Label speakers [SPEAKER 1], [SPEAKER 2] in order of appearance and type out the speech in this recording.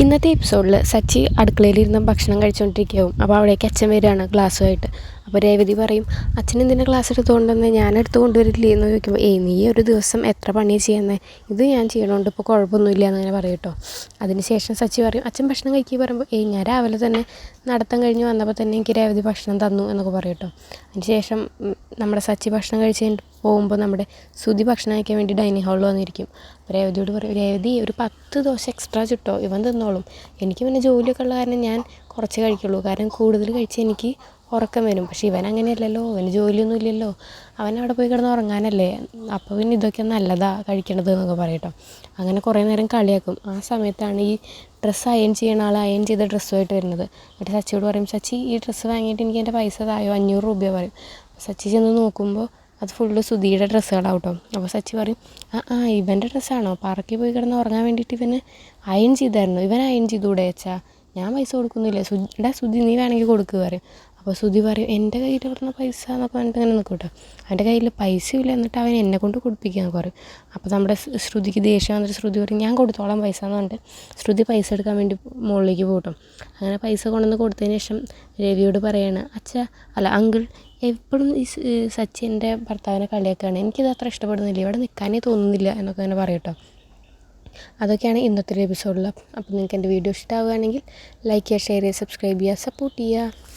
[SPEAKER 1] ഇന്നത്തെ എപ്പിസോഡിൽ സച്ചി അടുക്കളയിലിരുന്ന് ഭക്ഷണം കഴിച്ചുകൊണ്ടിരിക്കുകയാവും. അപ്പോൾ അവിടേക്ക് അച്ഛൻ വരികയാണ് ഗ്ലാസ്സുമായിട്ട്. അപ്പോൾ രേവതി പറയും, അച്ഛൻ എന്തിനാ ഗ്ലാസ് എടുത്തുകൊണ്ടുവന്ന്, ഞാൻ എടുത്ത് കൊണ്ടുവരില്ലേ എന്ന് ചോദിക്കുമ്പോൾ, നീ ഒരു ദിവസം എത്ര പണിയാണ് ചെയ്യുന്നത്, ഇത് ഞാൻ ചെയ്യണോണ്ട് ഇപ്പോൾ കുഴപ്പമൊന്നുമില്ല എന്നങ്ങനെ പറയും കേട്ടോ. അതിനുശേഷം സച്ചി പറയും, അച്ഛൻ ഭക്ഷണം കഴിക്കുക പറയുമ്പോൾ, ഞാൻ രാവിലെ തന്നെ നടത്തം കഴിഞ്ഞ് വന്നപ്പോൾ തന്നെ എനിക്ക് രേവതി ഭക്ഷണം തന്നു എന്നൊക്കെ പറയും കേട്ടോ. അതിനുശേഷം നമ്മുടെ സച്ചി ഭക്ഷണം കഴിച്ച് പോകുമ്പോൾ നമ്മുടെ സുധി ഭക്ഷണം കഴിക്കാൻ വേണ്ടി ഡൈനിങ് ഹാളിൽ വന്നിരിക്കും. അപ്പോൾ രേവതിയോട് പറയും, രേവതി ഒരു 10 ദോശ എക്സ്ട്രാ ചുട്ടോ, ഇവൻ തിന്നോളും, എനിക്ക് പിന്നെ ജോലിയൊക്കെ ഉള്ള കാരണം ഞാൻ കുറച്ച് കഴിക്കുള്ളൂ, കാരണം കൂടുതൽ കഴിച്ച് എനിക്ക് ഉറക്കം വരും. പക്ഷേ ഇവൻ അങ്ങനെയല്ലല്ലോ, അവന് ജോലിയൊന്നും ഇല്ലല്ലോ, അവൻ അവിടെ പോയി കിടന്ന് ഉറങ്ങാനല്ലേ, അപ്പോൾ പിന്നെ ഇതൊക്കെ നല്ലതാണ് കഴിക്കണത് എന്നൊക്കെ പറയട്ടോ. അങ്ങനെ കുറേ നേരം കളിയാക്കും. ആ സമയത്താണ് ഈ ഡ്രസ്സ് അയൺ ചെയ്യണ ആൾ അയൺ ചെയ്ത ഡ്രസ്സുമായിട്ട് വരുന്നത്. എന്നിട്ട് സച്ചിയോട് പറയും, സച്ചി ഈ ഡ്രസ്സ് വാങ്ങിയിട്ട് എനിക്ക് എൻ്റെ പൈസ തായോ, 500 രൂപ പറയും. സച്ചി ചെന്ന് നോക്കുമ്പോൾ അത് ഫുള്ള് സുധിയുടെ ഡ്രസ്സുകളാവും കേട്ടോ. അപ്പോൾ സച്ചി പറയും, ഇവൻ്റെ ഡ്രസ്സാണോ, പാർക്കിൽ പോയി കിടന്ന് ഉറങ്ങാൻ വേണ്ടിയിട്ട് ഇവന് അയൺ ചെയ്തായിരുന്നു, ഇവൻ അയൺ ചെയ്തുകൂടെ വെച്ചാൽ, ഞാൻ പൈസ കൊടുക്കുന്നില്ല, സുധി നീ വേണമെങ്കിൽ കൊടുക്കുക പറയും. അപ്പോൾ സുധി പറയും, എൻ്റെ കയ്യിൽ പറഞ്ഞ പൈസ എന്നൊക്കെ പറഞ്ഞിട്ട് അങ്ങനെ നിൽക്കും കേട്ടോ. അവൻ്റെ കയ്യിൽ പൈസയില്ല, എന്നിട്ട് അവൻ എന്നെ കൊണ്ട് കൊടുപ്പിക്കാൻ പറയും. അപ്പോൾ നമ്മുടെ ശ്രുതിക്ക് ദേഷ്യം വന്നിട്ട് ശ്രുതി പറയും, ഞാൻ കൊടുത്തോളാം പൈസ എന്ന് പറഞ്ഞിട്ട് ശ്രുതി പൈസ എടുക്കാൻ വേണ്ടി മുകളിലേക്ക് പോകട്ടും. അങ്ങനെ പൈസ കൊണ്ടുവന്ന് കൊടുത്തതിന് ശേഷം രവിയോട് പറയാണ്, അങ്കിൾ എപ്പോഴും ഈ സച്ചി എൻ്റെ ഭർത്താവിനെ കളിയാക്കുകയാണ്, എനിക്കിത് അത്ര ഇഷ്ടപ്പെടുന്നില്ല, ഇവിടെ നിൽക്കാനേ തോന്നുന്നില്ല എന്നൊക്കെ അങ്ങനെ പറയും കേട്ടോ. അതൊക്കെയാണ് ഇന്നത്തെ ഒരു എപ്പിസോഡിൽ. അപ്പോൾ നിങ്ങൾക്ക് എൻ്റെ വീഡിയോ ഇഷ്ടമാവുകയാണെങ്കിൽ ലൈക്ക് ചെയ്യുക, ഷെയർ ചെയ്യുക, സബ്സ്ക്രൈബ് ചെയ്യുക, സപ്പോർട്ട് ചെയ്യുക.